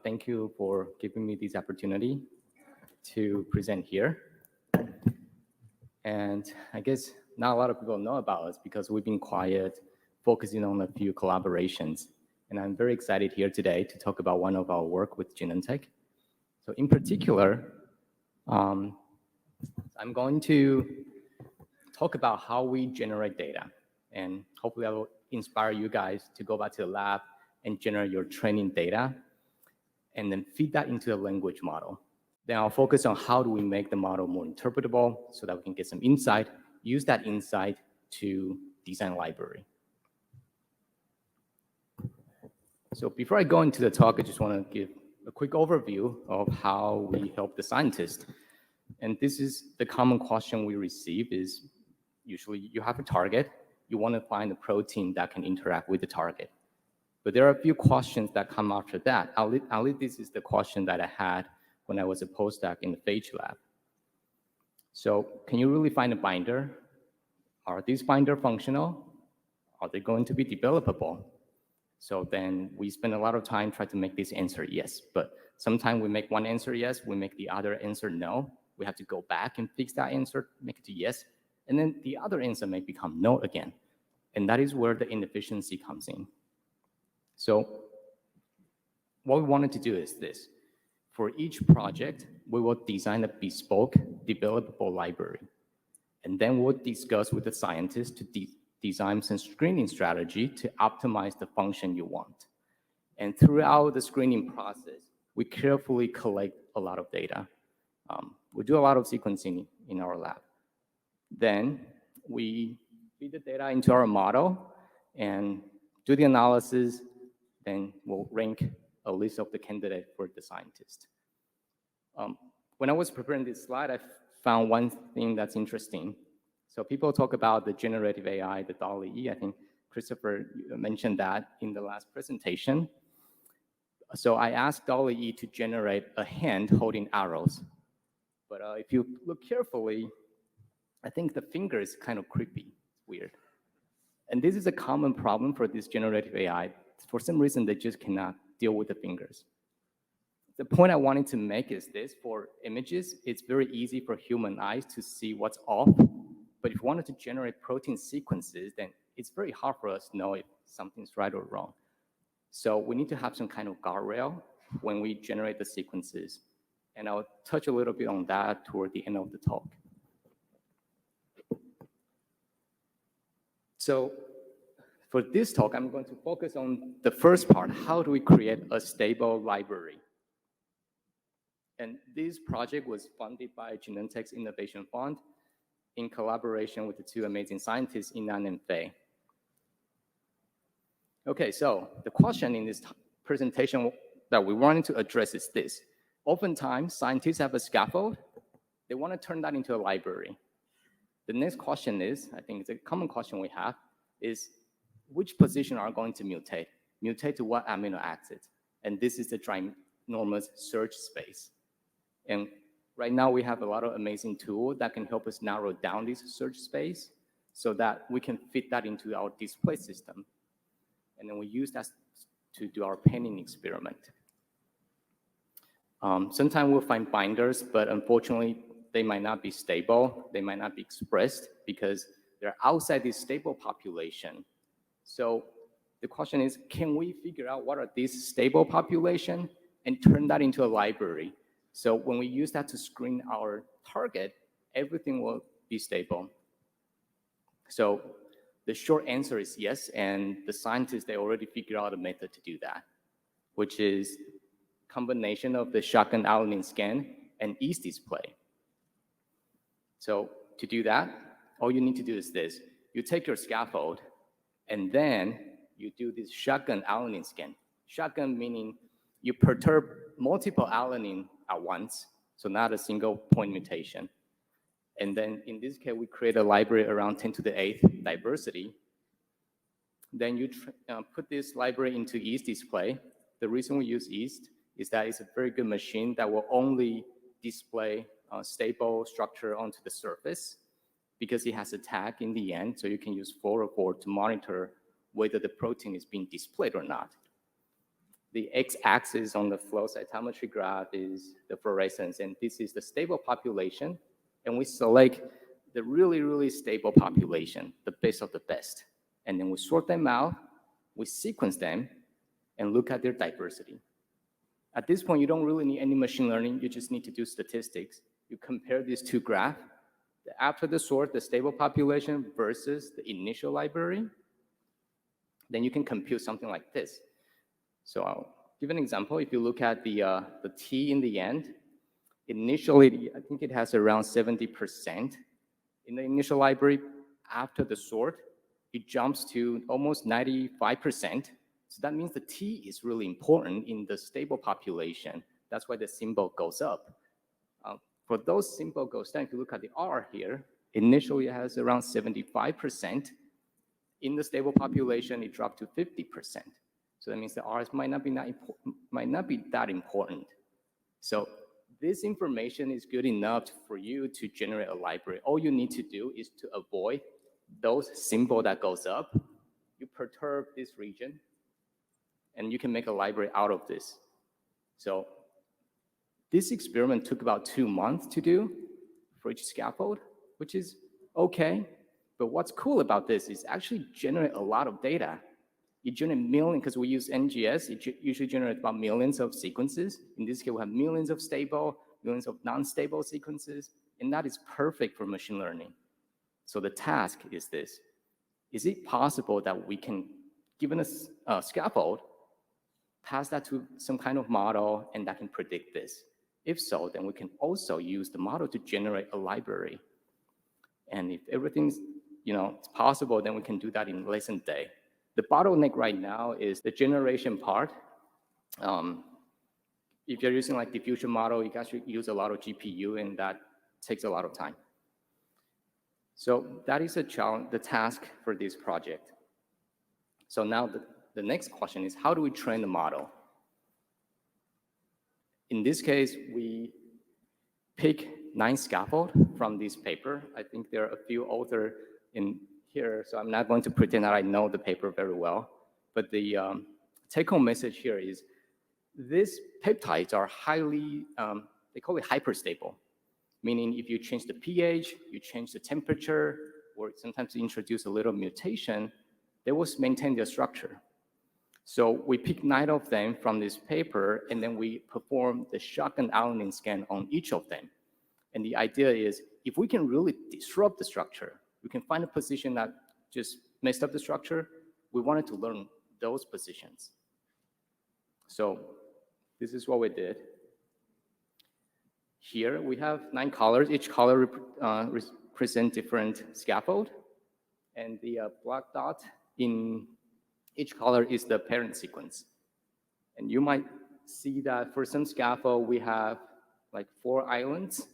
Thank you for giving me this opportunity to present here. And I guess not a lot of people know about us because we've been quiet, focusing on a few collaborations. And I'm very excited here today to talk about one of our work with Genentech. So in particular, I'm going to talk about how we generate data. And hopefully I will inspire you guys to go back to the lab and generate your training data and then feed that into a language model. Then I'll focus on how do we make the model more interpretable so that we can get some insight, use that insight to design a library. So before I go into the talk, I just want to give a quick overview of how we help the scientist. And this is the common question we receive is usually you have a target, you want to find a protein that can interact with the target. But there are a few questions that come after that. At least this is the question that I had when I was a postdoc in the phage lab. So can you really find a binder? Are these binders functional? Are they going to be developable? So then we spend a lot of time trying to make this answer yes. But sometimes we make one answer yes, we make the other answer no. We have to go back and fix that answer, make it to yes. And then the other answer may become no again. And that is where the inefficiency comes in. So what we wanted to do is this. For each project, we will design a bespoke, developable library. And then we'll discuss with the scientists to design some screening strategy to optimize the function you want. And throughout the screening process, we carefully collect a lot of data. We do a lot of sequencing in our lab. Then we feed the data into our model and do the analysis. Then we'll rank a list of the candidates for the scientist. When I was preparing this slide, I found one thing that's interesting. So people talk about the generative AI, the DALL-E. I think Christopher mentioned that in the last presentation. So I asked DALL-E to generate a hand holding arrows. But if you look carefully, I think the finger is kind of creepy, weird. And this is a common problem for this generative AI. For some reason, they just cannot deal with the fingers. The point I wanted to make is this: for images, it's very easy for human eyes to see what's off. But if you wanted to generate protein sequences, then it's very hard for us to know if something's right or wrong. So we need to have some kind of guardrail when we generate the sequences. And I'll touch a little bit on that toward the end of the talk. So for this talk, I'm going to focus on the first part. How do we create a stable library? And this project was funded by Genentech's Innovation Fund in collaboration with the two amazing scientists, Inan and Fei. Okay, so the question in this presentation that we wanted to address is this. Oftentimes, scientists have a scaffold. They want to turn that into a library. The next question is, I think it's a common question we have, is which position are going to mutate? Mutate to what amino acid? And this is the ginormous search space. And right now we have a lot of amazing tools that can help us narrow down this search space so that we can fit that into our display system. And then we use that to do our panning experiment. Sometimes we'll find binders, but unfortunately, they might not be stable. They might not be expressed because they're outside this stable population. So the question is, can we figure out what are these stable population and turn that into a library? So when we use that to screen our target, everything will be stable. So the short answer is yes, and the scientists, they already figured out a method to do that, which is combination of the shotgun alanine scan and ease display. So to do that, all you need to do is this. You take your scaffold, and then you do this shotgun alanine scan. Shotgun meaning you perturb multiple alanine at once, so not a single point mutation. And then in this case, we create a library around 10 to the 8th diversity. Then you put this library into ease display. The reason we use ease is that it's a very good machine that will only display stable structure onto the surface because it has a tag in the end, so you can use 404 to monitor whether the protein is being displayed or not. The x-axis on the flow cytometry graph is the fluorescence, and this is the stable population. And we select the really, really stable population, the best of the best. And then we sort them out, we sequence them, and look at their diversity. At this point, you don't really need any machine learning. You just need to do statistics. You compare these two graphs, after the sort, the stable population versus the initial library. Then you can compute something like this. So I'll give an example. If you look at the T in the end, initially, I think it has around 70% in the initial library. After the sort, it jumps to almost 95%. So that means the T is really important in the stable population. That's why the symbol goes up. For those symbol goes down, if you look at the R here, initially it has around 75%. In the stable population, it dropped to 50%. So that means the R's might not be that important. So this information is good enough for you to generate a library. All you need to do is to avoid those symbols that goes up. You perturb this region, and you can make a library out of this. So this experiment took about 2 months to do for each scaffold, which is okay. But what's cool about this is actually generate a lot of data. You generate millions, because we use NGS, it usually generates about millions of sequences. In this case, we have millions of stable, millions of non-stable sequences, and that is perfect for machine learning. So the task is this. Is it possible that we can, given a scaffold, pass that to some kind of model and that can predict this? If so, then we can also use the model to generate a library. And if everything's it's possible, then we can do that in less than a day. The bottleneck right now is the generation part. If you're using like diffusion model, you guys should use a lot of GPU, and that takes a lot of time. So that is a challenge, the task for this project. So now the next question is, how do we train the model? In this case, we pick 9 scaffolds from this paper. I think there are a few authors in here, so I'm not going to pretend that I know the paper very well. But the take-home message here is these peptides are highly, they call it hyperstable, meaning if you change the pH, you change the temperature, or sometimes you introduce a little mutation, they will maintain their structure. So we pick 9 of them from this paper, and then we perform the shotgun alanine scan on each of them. And the idea is, if we can really disrupt the structure, we can find a position that just messed up the structure, we wanted to learn those positions. So this is what we did. Here we have 9 colors. Each color represents different scaffold. And the black dot in each color is the parent sequence. And you might see that for some scaffold, we have like 4 islands.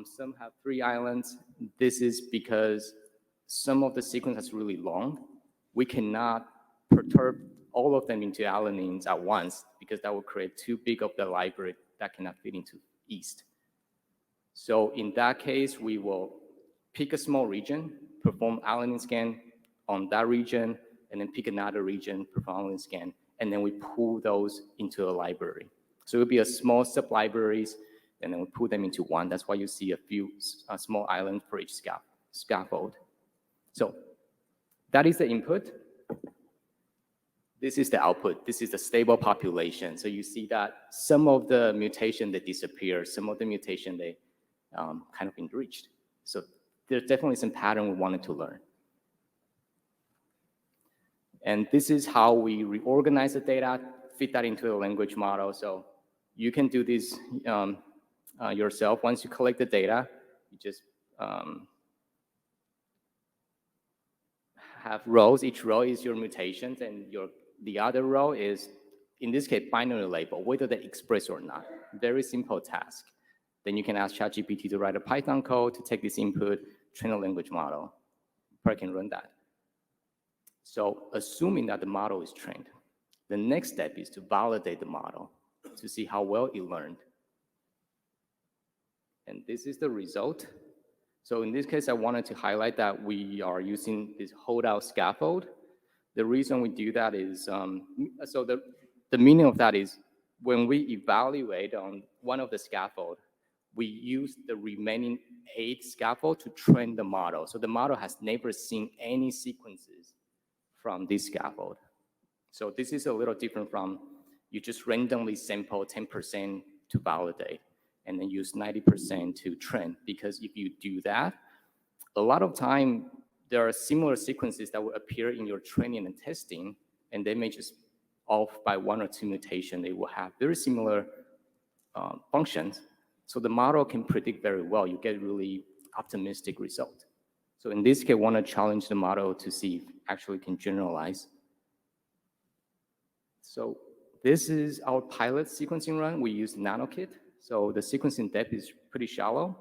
Some have 3 islands. This is because some of the sequence is really long. We cannot perturb all of them into alanines at once because that will create too big of the library that cannot fit into yeast. So in that case, we will pick a small region, perform alanine scan on that region, and then pick another region, perform alanine scan, and then we pull those into a library. So it will be a small sub-libraries, and then we put them into one. That's why you see a few small islands for each scaffold. So that is the input. This is the output. This is the stable population. So you see that some of the mutation, they disappear. Some of the mutation, they kind of enriched. So there's definitely some pattern we wanted to learn. And this is how we reorganize the data, fit that into the language model. So you can do this yourself. Once you collect the data, you just have rows. Each row is your mutations, and the other row is, in this case, binary label, whether they express or not. Very simple task. Then you can ask ChatGPT to write a Python code to take this input, train a language model. Probably can run that. So assuming that the model is trained, the next step is to validate the model to see how well it learned. And this is the result. So in this case, I wanted to highlight that we are using this holdout scaffold. The reason we do that is, so the meaning of that is when we evaluate on one of the scaffold, we use the remaining 8 scaffold to train the model. So the model has never seen any sequences from this scaffold. So this is a little different from you just randomly sample 10% to validate and then use 90% to train. Because if you do that, a lot of time there are similar sequences that will appear in your training and testing, and they may just off by 1 or 2 mutations. They will have very similar functions. So the model can predict very well. You get really optimistic result. So in this case, want to challenge the model to see if actually can generalize. So this is our pilot sequencing run. We use NanoKit. So the sequencing depth is pretty shallow.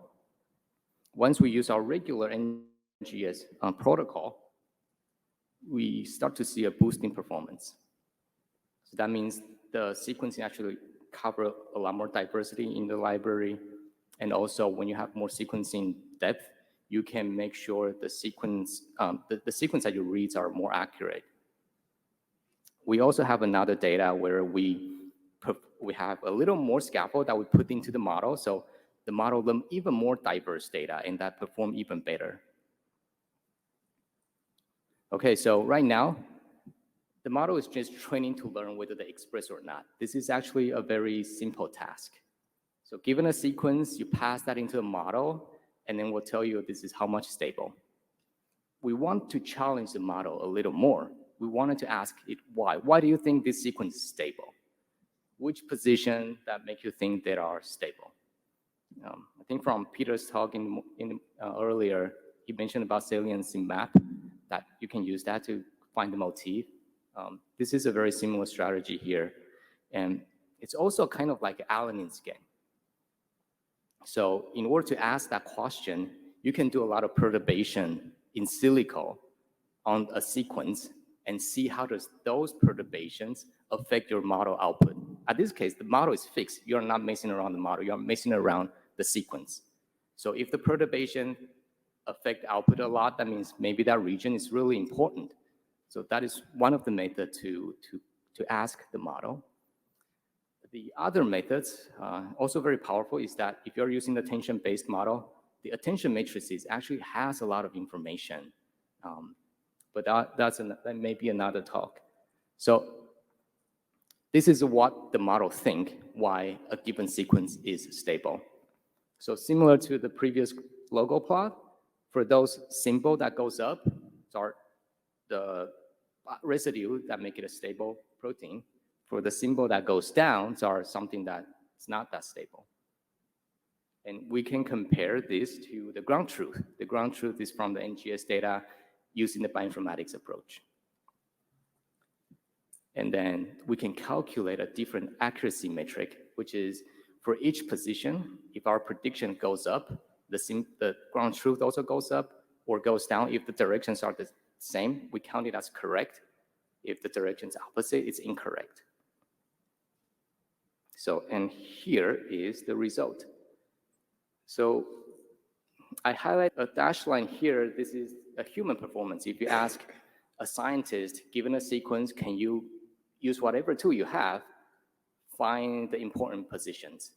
Once we use our regular NGS protocol, we start to see a boost in performance. So that means the sequencing actually cover a lot more diversity in the library. And also when you have more sequencing depth, you can make sure the sequence, the sequence that you read are more accurate. We also have another data where we have a little more scaffold that we put into the model. So the model learn even more diverse data and that perform even better. Okay, so right now, the model is just training to learn whether they express or not. This is actually a very simple task. So given a sequence, you pass that into the model, and then we'll tell you this is how much stable. We want to challenge the model a little more. We wanted to ask it why. Why do you think this sequence is stable? Which position that make you think they are stable? I think from Peter's talk earlier, he mentioned about saliency map, that you can use that to find the motif. This is a very similar strategy here. And it's also kind of like alanine scan. So in order to ask that question, you can do a lot of perturbation in silico on a sequence and see how does those perturbations affect your model output. At this case, the model is fixed. You're not messing around the model. You're messing around the sequence. So if the perturbation affect output a lot, that means maybe that region is really important. So that is one of the methods to ask the model. The other methods, also very powerful, is that if you're using the attention-based model, the attention matrices actually has a lot of information. But that may be another talk. So this is what the model think why a given sequence is stable. So similar to the previous logo plot, for those symbol that goes up, are the residue that make it a stable protein. For the symbol that goes down, are something that is not that stable. And we can compare this to the ground truth. The ground truth is from the NGS data using the bioinformatics approach. And then we can calculate a different accuracy metric, which is for each position, if our prediction goes up, the ground truth also goes up or goes down. If the directions are the same, we count it as correct. If the direction's opposite, it's incorrect. So, and here is the result. So I highlight a dashed line here. This is a human performance. If you ask a scientist, given a sequence, can you use whatever tool you have, find the important positions?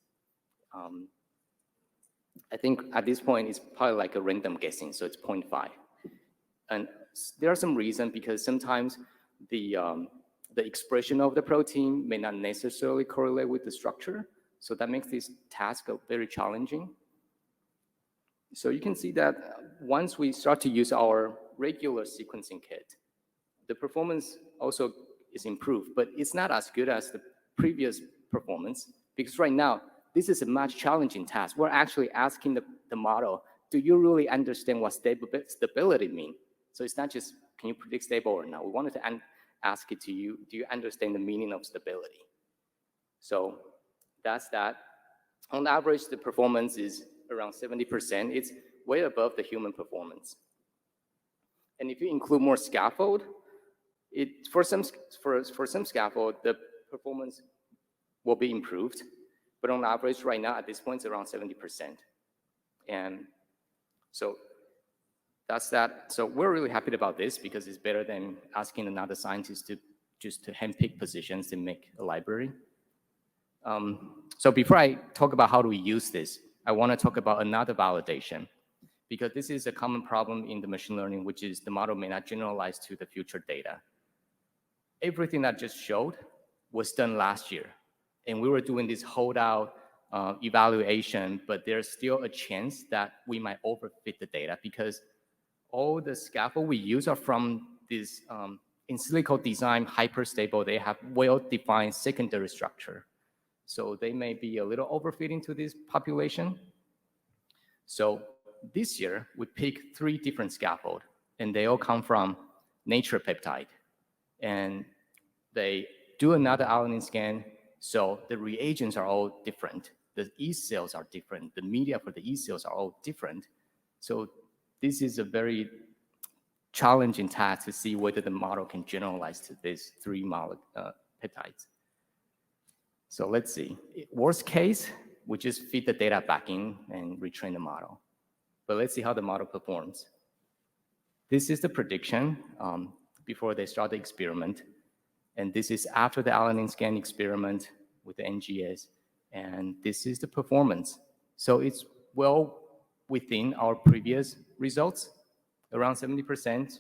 I think at this point, it's probably like a random guessing, so it's 0.5. And there are some reasons, because sometimes the expression of the protein may not necessarily correlate with the structure. So that makes this task very challenging. So you can see that once we start to use our regular sequencing kit, the performance also is improved, but it's not as good as the previous performance, because right now, this is a much challenging task. We're actually asking the model, do you really understand what stability means? So it's not just, can you predict stable or not? We wanted to ask it to you, do you understand the meaning of stability? So that's that. On average, the performance is around 70%. It's way above the human performance. And if you include more scaffold, for some scaffold, the performance will be improved. But on average, right now, at this point, it's around 70%. And so that's that. So we're really happy about this because it's better than asking another scientist just to handpick positions and make a library. So before I talk about how do we use this, I want to talk about another validation, because this is a common problem in the machine learning, which is the model may not generalize to the future data. Everything that I just showed was done last year, and we were doing this holdout evaluation, but there's still a chance that we might overfit the data because all the scaffold we use are from this in silico design hyperstable. They have well-defined secondary structure. So they may be a little overfitting to this population. So this year, we picked 3 different scaffolds, and they all come from Nature peptide. And they do another alanine scan, so the reagents are all different. The E cells are different. The media for the E cells are all different. So this is a very challenging task to see whether the model can generalize to these 3 peptides. So let's see. Worst case, we just feed the data back in and retrain the model. But let's see how the model performs. This is the prediction before they start the experiment. And this is after the alanine scan experiment with the NGS. And this is the performance. So it's well within our previous results, around 70%.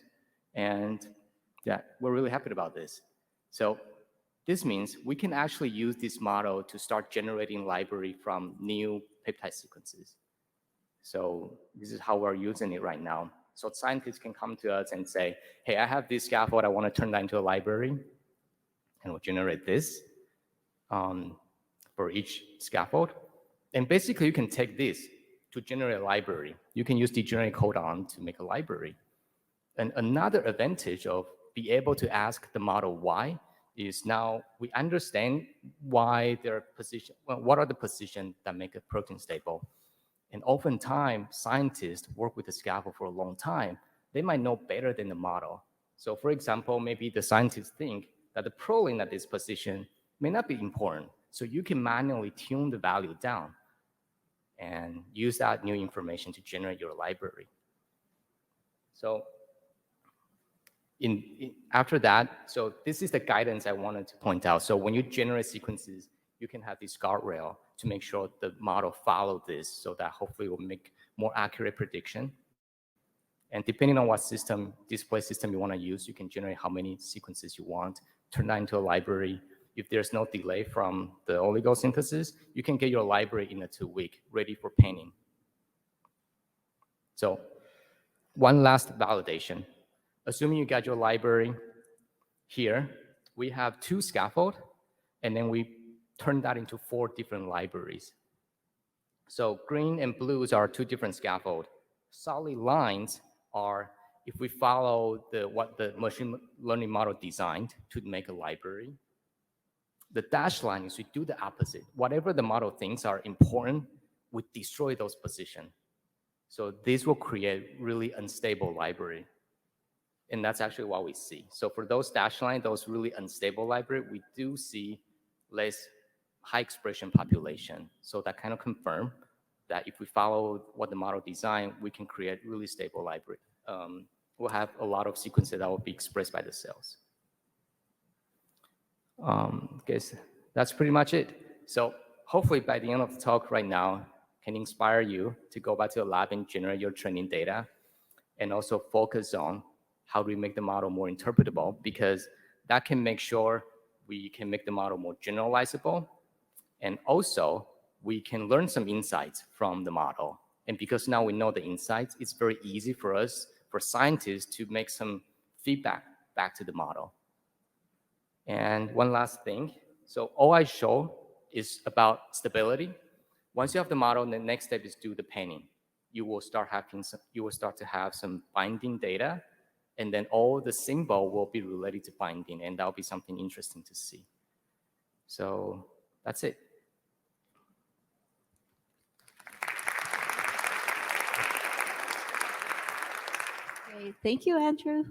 And yeah, we're really happy about this. So this means we can actually use this model to start generating library from new peptide sequences. So this is how we're using it right now. So scientists can come to us and say, hey, I have this scaffold, I want to turn that into a library. And we'll generate this for each scaffold. And basically, you can take this to generate a library. You can use degenerate codon to make a library. And another advantage of being able to ask the model why is now we understand why their position, well, what are the positions that make a protein stable. And oftentimes, scientists work with the scaffold for a long time. They might know better than the model. So for example, maybe the scientists think that the proline at this position may not be important. So you can manually tune the value down and use that new information to generate your library. So after that, so this is the guidance I wanted to point out. So when you generate sequences, you can have this guardrail to make sure the model follows this so that hopefully it will make more accurate prediction. And depending on what system, display system you want to use, you can generate how many sequences you want, turn that into a library. If there's no delay from the oligosynthesis, you can get your library in a 2 week, ready for painting. So one last validation. Assuming you got your library here, we have 2 scaffolds, and then we turn that into 4 different libraries. So green and blues are 2 different scaffolds. Solid lines are if we follow what the machine learning model designed to make a library. The dashed line is we do the opposite. Whatever the model thinks are important, we destroy those positions. So this will create really unstable library. And that's actually what we see. So for those dashed line, those really unstable library, we do see less high expression population. So that kind of confirm that if we follow what the model designed, we can create really stable library. We'll have a lot of sequences that will be expressed by the cells. Guess that's pretty much it. So hopefully by the end of the talk right now, can inspire you to go back to the lab and generate your training data, and also focus on how do we make the model more interpretable, because that can make sure we can make the model more generalizable, and also we can learn some insights from the model. And because now we know the insights, it's very easy for us, for scientists, to make some feedback back to the model. And one last thing, so all I show is about stability. Once you have the model, the next step is do the painting. You will start to have some binding data, and then all the symbol will be related to binding, and that'll be something interesting to see. So that's it. Great. Thank you, Andrew.